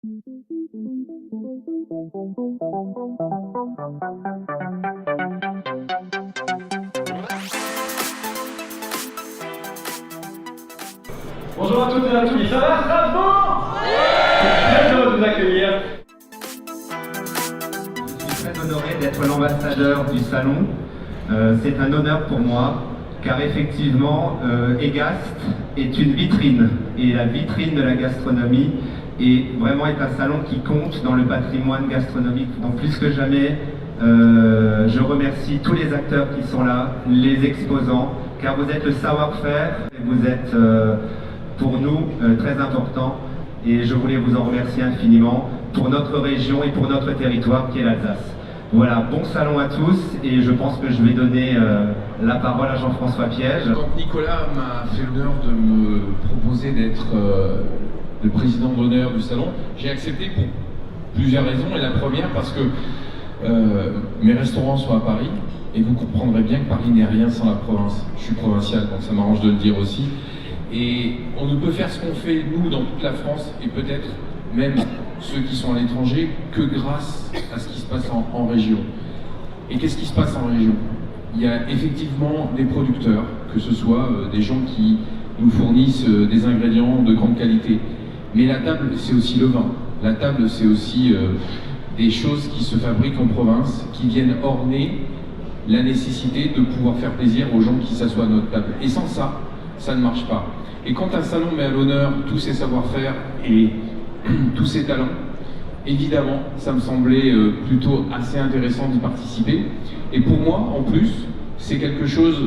Bonjour à toutes et à tous, ça va Strasbourg? Très heureux de vous accueillir. Je suis très honoré d'être l'ambassadeur du salon. C'est un honneur pour moi, car effectivement, EGAST est une vitrine, et la vitrine de la gastronomie est un salon qui compte dans le patrimoine gastronomique. Donc plus que jamais, je remercie tous les acteurs qui sont là, les exposants, car vous êtes le savoir-faire, et vous êtes pour nous très important, et je voulais vous en remercier infiniment pour notre région et pour notre territoire qui est l'Alsace. Voilà, bon salon à tous, et je pense que je vais donner la parole à Jean-François Piège. Quand Nicolas m'a fait l'honneur de me proposer d'être le président d'honneur du salon, j'ai accepté pour plusieurs raisons, et la première parce que mes restaurants sont à Paris, et vous comprendrez bien que Paris n'est rien sans la province. Je suis provincial, donc ça m'arrange de le dire aussi. Et on ne peut faire ce qu'on fait, nous, dans toute la France, et peut-être même ceux qui sont à l'étranger, que grâce à ce qui se passe en région. Et qu'est-ce qui se passe en région? Il y a effectivement des producteurs, que ce soit des gens qui nous fournissent des ingrédients de grande qualité. Mais la table, c'est aussi le vin. La table, c'est aussi des choses qui se fabriquent en province, qui viennent orner la nécessité de pouvoir faire plaisir aux gens qui s'assoient à notre table. Et sans ça, ça ne marche pas. Et quand un salon met à l'honneur tous ses savoir-faire et tous ses talents, évidemment, ça me semblait plutôt assez intéressant d'y participer. Et pour moi, en plus, c'est quelque chose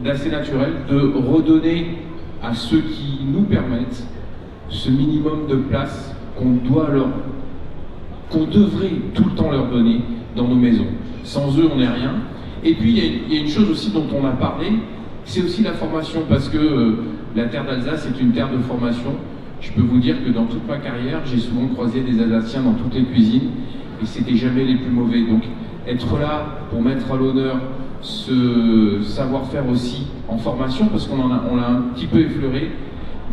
d'assez naturel de redonner à ceux qui nous permettent ce minimum de place qu'on devrait tout le temps leur donner dans nos maisons. Sans eux, on n'est rien. Et puis, il y a une chose aussi dont on a parlé, c'est aussi la formation, parce que la terre d'Alsace est une terre de formation. Je peux vous dire que dans toute ma carrière, j'ai souvent croisé des Alsaciens dans toutes les cuisines, et c'était jamais les plus mauvais. Donc, être là pour mettre à l'honneur ce savoir-faire aussi en formation, parce qu'on l'a un petit peu effleuré,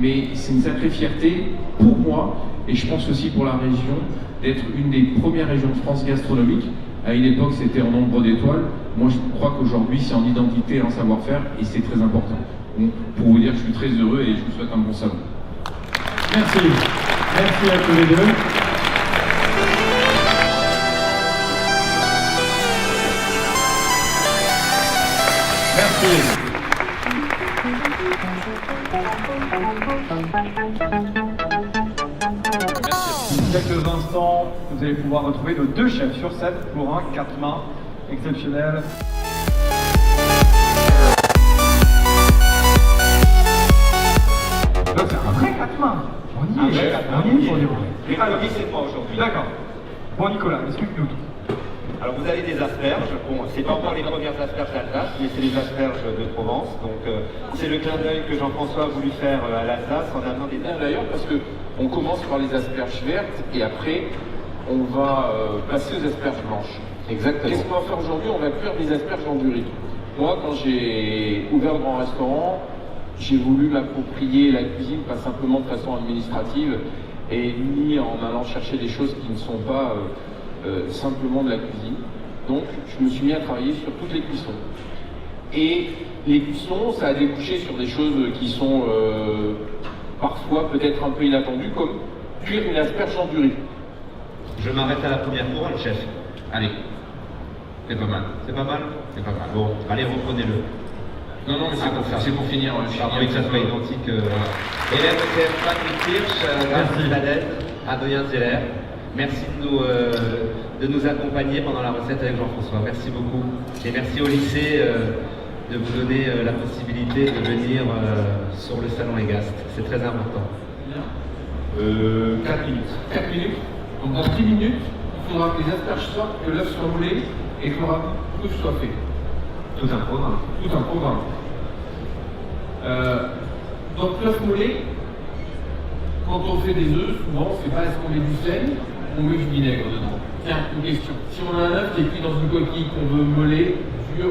mais c'est une sacrée fierté pour moi, et je pense aussi pour la région, d'être une des premières régions de France gastronomique. À une époque, c'était en nombre d'étoiles. Moi, je crois qu'aujourd'hui, c'est en identité et en savoir-faire, et c'est très important. Donc, pour vous dire, je suis très heureux et je vous souhaite un bon salon. Merci. Merci à tous les deux. Merci. Dans quelques instants, vous allez pouvoir retrouver nos deux chefs sur scène pour un 4 mains exceptionnel. Donc c'est un vrai 4 mains. On y est pour du bruit. Alors, c'est moi aujourd'hui. D'accord. Bon Nicolas, explique-nous. Alors vous avez des asperges, bon c'est pas encore les premières asperges d'Alsace, mais c'est les asperges de Provence, donc c'est le clin d'œil que Jean-François a voulu faire à l'Alsace en amenant des asperges. D'ailleurs, parce qu'on commence par les asperges vertes, et après, on va passer aux asperges blanches. Exactement. Qu'est-ce qu'on va faire aujourd'hui? On va cuire des asperges en durée. Moi, quand j'ai ouvert le grand restaurant, j'ai voulu m'approprier la cuisine, pas simplement de façon administrative, et ni en allant chercher des choses qui ne sont pas simplement de la cuisine. Donc je me suis mis à travailler sur toutes les cuissons. Et les cuissons, ça a débouché sur des choses qui sont parfois peut-être un peu inattendues, comme cuire une asperge en durée. Je m'arrête à la première couronne, chef. Allez. C'est pas mal. C'est pas mal? C'est pas mal. Bon, allez, reprenez-le. Non, mais c'est pour finir. Oui, que ça soit identique. Hélène Kef, Patrick Hirsch, Vincent Bladette, Adrien Zeller. Merci de nous accompagner pendant la recette avec Jean-François. Merci beaucoup. Et merci au lycée de vous donner la possibilité de venir sur le salon EGAST. C'est très important. 4 minutes. 4 minutes. Donc dans 10 minutes, il faudra que les asperges sortent, que l'œuf soit moulé et que le ragoût soit fait. Tout un programme. Tout un programme. Donc l'œuf moulé, quand on fait des œufs, souvent c'est pas est-ce qu'on met du sel, on met du vinaigre dedans. Tiens, une question. Si on a un œuf qui est cuit dans une coquille qu'on veut moller sur,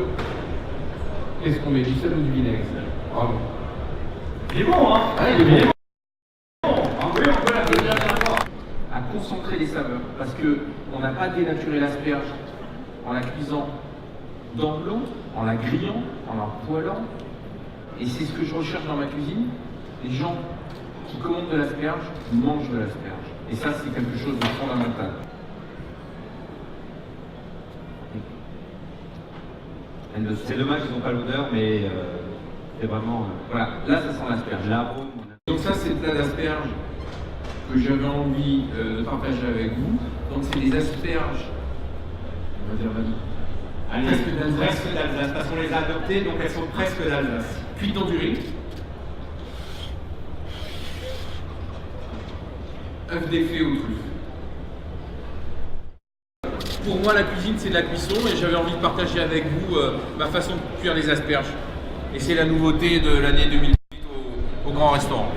qu'est-ce qu'on met, du sel ou du vinaigre? Bravo. Il est bon, hein? Ah, il est bon. Oui, on peut l'applaudir à la fois. À concentrer montrer les saveurs. Parce qu'on n'a pas dénaturé l'asperge en la cuisant dans de l'eau, en la grillant, en la poêlant. Et c'est ce que je recherche dans ma cuisine. Les gens qui commandent de l'asperge mangent de l'asperge. Et ça, c'est quelque chose de fondamental. C'est dommage qu'ils n'ont pas l'odeur, mais c'est vraiment... Voilà, là, ça sent l'asperge. L'arôme. Donc ça, c'est le plat d'asperges que j'avais envie de partager avec vous. Donc c'est des asperges, on va dire, Presque d'Alsace, parce qu'on les a adoptées, donc elles sont presque d'Alsace. cuites dans du riz, œufs défait aux truffes. Pour moi, la cuisine, c'est de la cuisson et j'avais envie de partager avec vous ma façon de cuire les asperges. Et c'est la nouveauté de l'année 2018 au Grand Restaurant.